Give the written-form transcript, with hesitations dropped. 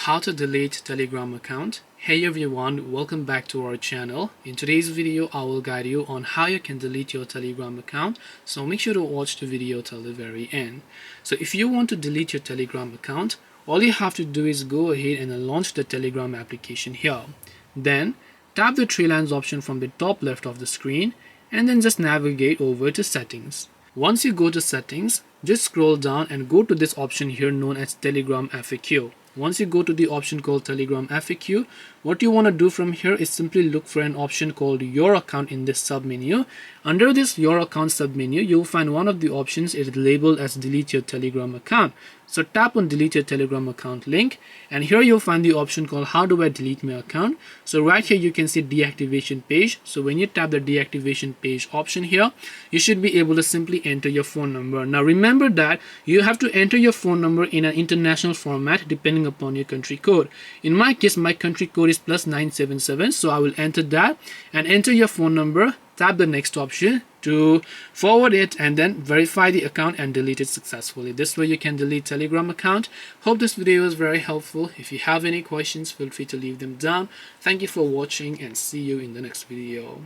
how to delete Telegram account. Hey everyone, welcome back to our channel. In today's video I will guide you on how you can delete your Telegram account, so make sure to watch the video till the very end. So if you want to delete your Telegram account, all you have to do is go ahead and launch the Telegram application here. Then tap the three lines option from the top left of the screen and then just navigate over to settings. Once you go to settings, just scroll down and go to this option here known as Telegram FAQ. Once you go to the option called Telegram FAQ, what you want to do from here is simply look for an option called Your Account in this submenu. Under this Your Account submenu, you'll find one of the options is labeled as Delete Your Telegram Account. So tap on Delete Your Telegram Account link, and here you'll find the option called How do I delete my account. So right here you can see deactivation page. So when you tap the deactivation page option here, you should be able to simply enter your phone number. Now remember that you have to enter your phone number in an international format depending upon your country code. In my case, my country code is +977, so I will enter that and enter your phone number. Tap the next option to forward it and then verify the account and delete it successfully. This way you can delete Telegram account. Hope this video was very helpful. If you have any questions, feel free to leave them down. Thank you for watching and see you in the next video.